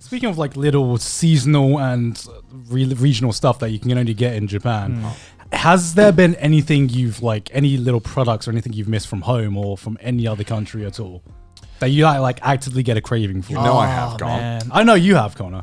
Speaking of like little seasonal and regional stuff that you can only get in Japan, has there been anything you've like any little products or anything you've missed from home or from any other country at all that you like actively get a craving for? You know I have gone. Man. I know you have, Connor.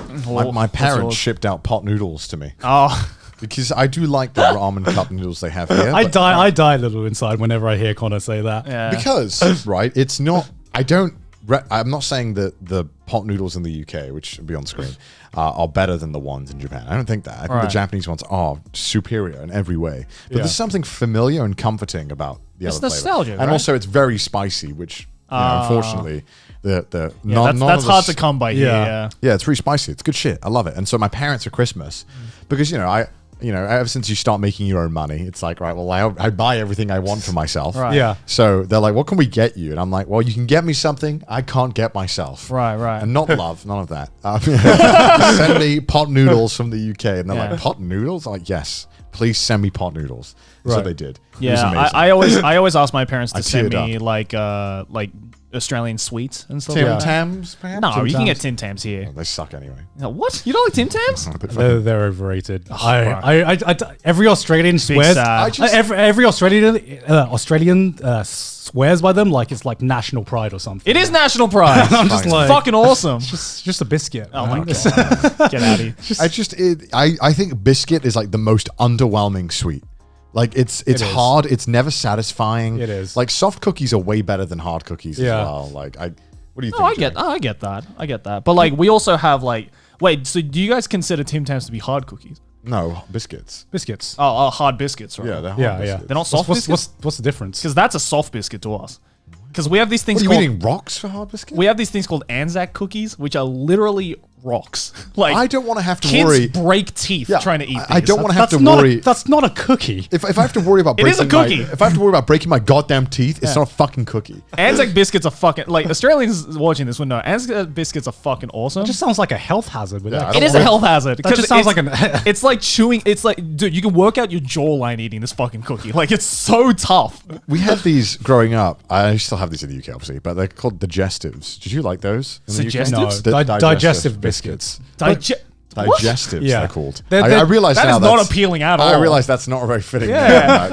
My parents shipped out pot noodles to me. Oh. Because I do like the ramen cup noodles they have here. I die a little inside whenever I hear Connor say that. Yeah. Because, right, it's not... I'm not saying that the pot noodles in the UK, which will be on screen, are better than the ones in Japan. I don't think that. I think the Japanese ones are superior in every way. But there's something familiar and comforting about the other flavor. It's nostalgia, And right? also it's very spicy, which, unfortunately, that's hard to come by here. Yeah, it's really spicy. It's good shit. I love it. And so my parents at Christmas, because, ever since you start making your own money, it's like, right, well, I buy everything I want for myself. Right. Yeah. So they're like, what can we get you? And I'm like, well, you can get me something I can't get myself. Right. And not love, none of that. Send me pot noodles from the UK. And they're like, pot noodles? I'm like, yes, please send me pot noodles. Right. So they did. Yeah, I always ask my parents to send me like Australian sweets and stuff. Tim Tams, perhaps? No, you can get Tim Tams here. Oh, they suck anyway. What? You don't like Tim Tams? They're overrated. Every Australian swears. sad. Every Australian swears by them like it's like national pride or something. It is national pride. I'm just like fucking awesome. just a biscuit. Oh my god, get out of here. I think biscuit is like the most underwhelming sweet. Like it's hard. It's never satisfying. It is. Like soft cookies are way better than hard cookies as well. Like what do you think? I get that. But like we also have like, wait, so do you guys consider Tim Tams to be hard cookies? No, biscuits. Biscuits. Oh, hard biscuits, right? Yeah, they're hard biscuits. They're not soft biscuits? What's the difference? Because that's a soft biscuit to us. Because we have these things What, are you called... eating rocks for hard biscuits? We have these things called Anzac cookies, which are literally rocks. Like I don't want to have to kids worry. break teeth trying to eat these. I don't want to have to not worry. That's not a cookie. If I have to worry about It is a breaking cookie. if I have to worry about breaking my goddamn teeth, it's not a fucking cookie. Anzac biscuits are fucking... Like, Australians watching this would know. Anzac biscuits are fucking awesome. It just sounds like a health hazard. With that. It is a health hazard. That just sounds like an... It's like chewing... It's like... Dude, you can work out your jawline eating this fucking cookie. Like, it's so tough. We had these growing up. I still have these in the UK, obviously, but they're called Digestives. Did you like those? In the UK? Digestives? No, digestive biscuits. Digestives, Yeah. they're called. They're- I realize That now is not appealing at all. I realize that's not a very fitting Yeah.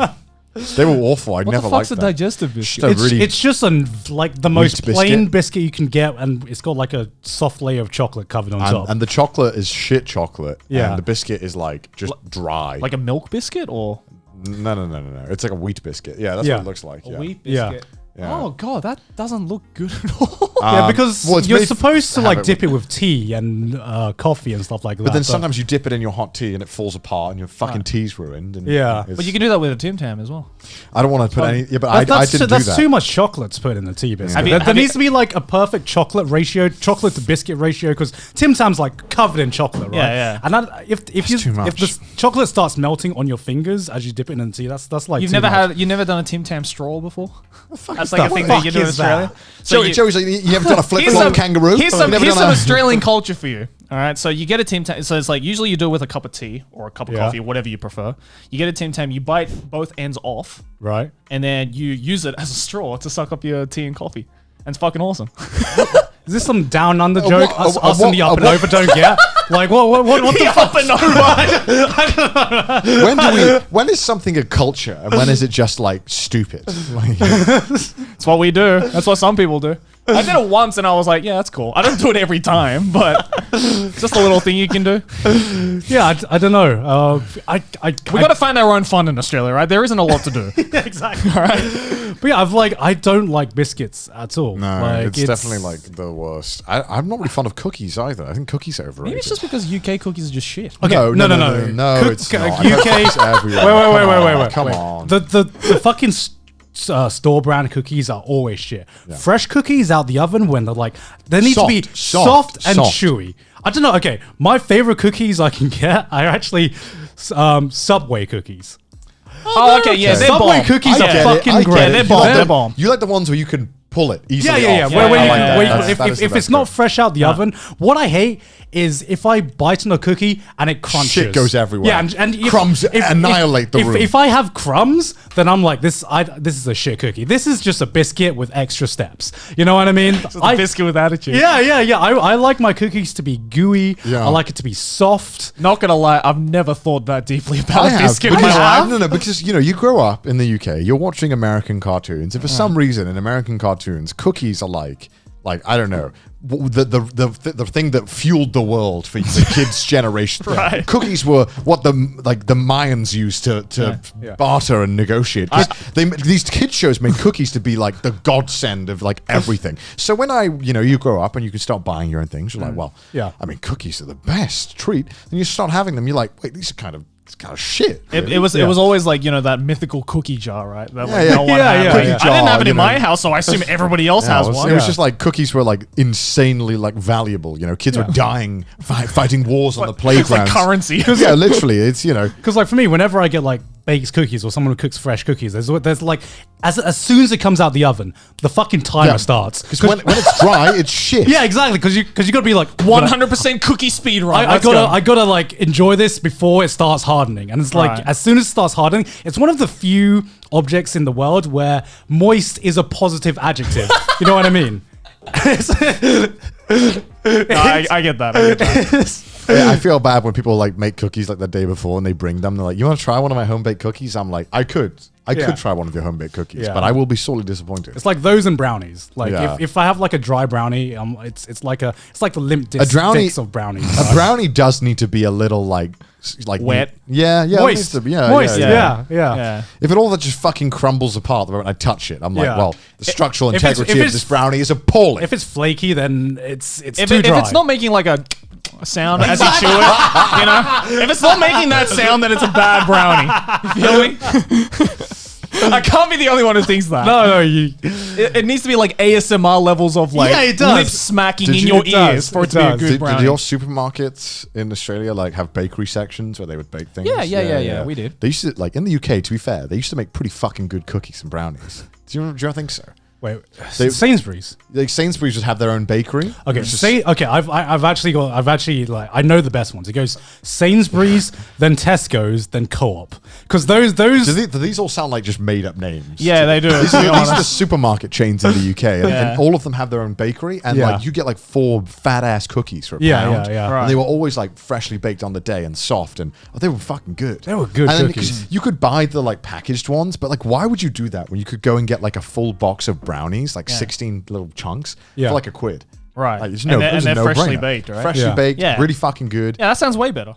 name. They were awful. I What never the fuck's liked a them. digestive biscuit? So It's, really it's just like the most biscuit. plain biscuit you can get, and it's got like a soft layer of chocolate covered on top. and the chocolate is shit chocolate. Yeah. And the biscuit is like just dry. Like a milk biscuit or... No. It's like a wheat biscuit. Yeah, that's what it looks like. A Yeah. wheat Yeah. biscuit. Yeah. Oh god, that doesn't look good at all. Yeah, because well, it's you're made supposed to have like it dip it with tea and coffee and stuff like that. But then sometimes you dip it in your hot tea and it falls apart and your fucking tea's ruined. And Yeah. it's- But you can do that with a Tim Tam as well. I don't want to put any. Yeah, but I that's didn't do that's that. too much chocolate to put in the tea biscuit. Have you- There have you- needs to be like a perfect chocolate to biscuit ratio, because Tim Tam's like covered in chocolate, right? Yeah. And if too much. the chocolate starts melting on your fingers as you dip it in the tea, that's like You've too never much. you've never done a Tim Tam straw before? That's the like a thing that you do in fuck is that? Australia. So Joey's like, you haven't done a flip flop kangaroo? Here's You some, never here's done some a- Australian culture for you. All right, so you get a Tim Tam. So it's like usually you do it with a cup of tea or a cup of coffee, whatever you prefer. You get a Tim Tam, you bite both ends off, right? and then you use it as a straw to suck up your tea and coffee. And it's fucking awesome. Is this some down under joke? what- Us in the up and what- over don't get? Like what the Up and over. When is something a culture and when is it just like stupid? Like, That's what we do. That's what some people do. I did it once and I was like, yeah, that's cool. I don't do it every time, but it's just a little thing you can do. Yeah, I don't know. We got to find our own fun in Australia, right? There isn't a lot to do. exactly. All right. But yeah, I don't like biscuits at all. no, Like, it's definitely like the worst. I'm not really fond of cookies either. I think cookies are overrated. Maybe it's just because UK cookies are just shit. Okay, no. Cook- it's not. UK. Cookies everywhere. Wait. Come on. The fucking store brand cookies are always shit. Fresh cookies out the oven when they need to be soft and chewy. I don't know. Okay, my favorite cookies I can get are actually Subway cookies. Oh, okay, yeah, they're Subway bomb. cookies I are get fucking I get great. it. They're bomb. They're bomb. You like the ones where you can pull it easily Yeah. off. Where you I like can, that. where you That's- can- that is the if it's best not trick. fresh out the oven, what I hate is if I bite on a cookie and it crunches. Shit goes everywhere. Yeah, and if, Crumbs annihilate the room. If I have crumbs, then I'm like, this is a shit cookie. This is just a biscuit with extra steps. You know what I mean? A biscuit with attitude. Yeah. I like my cookies to be gooey. Yeah. I like it to be soft. Not gonna lie, I've never thought that deeply about I a have, biscuit in because, my life. no, because you grow up in the UK, you're watching American cartoons, and for some reason in American cartoons, cookies are like I don't know, the thing that fueled the world for the kids' generation. Right. Cookies were what the Mayans used to barter and negotiate. These kids shows made cookies to be like the godsend of like everything. So when you grow up and you can start buying your own things, you're like, well, Yeah. I mean, cookies are the best treat. And you start having them, you're like, wait, these are kind of shit. It was always like, that mythical cookie jar, right? That like Yeah, no one yeah, had. yeah, Like, yeah. I didn't have it You in my know. house, so I assume everybody else has it was, one. it was just like cookies were like insanely like valuable. Kids were dying, fighting wars on the playground. It's like currency. Yeah, literally, it's Because like for me, whenever I get like baked cookies or someone who cooks fresh cookies, there's like as soon as it comes out the oven, the fucking timer starts. because when it's dry, it's shit. Yeah, exactly. Because you got to be like 100% cookie speed run. I gotta like enjoy this before it starts hardening, and it's like Right. as soon as it starts hardening, it's one of the few objects in the world where moist is a positive adjective. You know what I mean? I get that. Yeah, I feel bad when people like make cookies like the day before and they bring them. They're like, "You want to try one of my home baked cookies?" I'm like, "I could try one of your home baked cookies, Yeah. but I will be sorely disappointed." It's like those and brownies. Like Yeah. if I have like a dry brownie, it's like the limp disc sticks of brownies. A brownie does need to be a little like Wet. Yeah, it Moist. needs to be- yeah, Moist. yeah. Yeah. If it all just fucking crumbles apart the moment I touch it, I'm like, Yeah. well, the structural If it's- integrity if of it's- this brownie is appalling. If it's flaky, then it's If too dry. it's not making like a sound as you chew it, if it's not making that sound, then it's a bad brownie. You feel me? I can't be the only one who thinks that. no, you. It needs to be like ASMR levels of like Yeah, it does. lip smacking Did in you- your it does, ears for it it to be a does. good Did brownie. your supermarkets in Australia like have bakery sections where they would bake things? Yeah, we did. They used to like in the UK. To be fair, they used to make pretty fucking good cookies and brownies. Do you think so? Wait, They- Sainsbury's. Like Sainsbury's would have their own bakery. Okay, It's just- I've actually like I know the best ones. It goes Sainsbury's, then Tesco's, then Co-op. Because those Do these all sound like just made up names? Yeah, they do. These to be are the honest. supermarket chains in the UK, and, Yeah. and all of them have their own bakery, and Yeah. like you get like 4 fat ass cookies for a Yeah, pound. yeah. Right. And they were always like freshly baked on the day and soft, and they were fucking good. They were good and then, cookies. 'cause you could buy the like packaged ones, but like why would you do that when you could go and get like a full box of brownies, like 16 little chunks Yeah. for like £1? Right. Like, it's And they're it's a freshly no-brainer. baked, right? Freshly Yeah. baked, Yeah. really fucking good. Yeah, that sounds way better.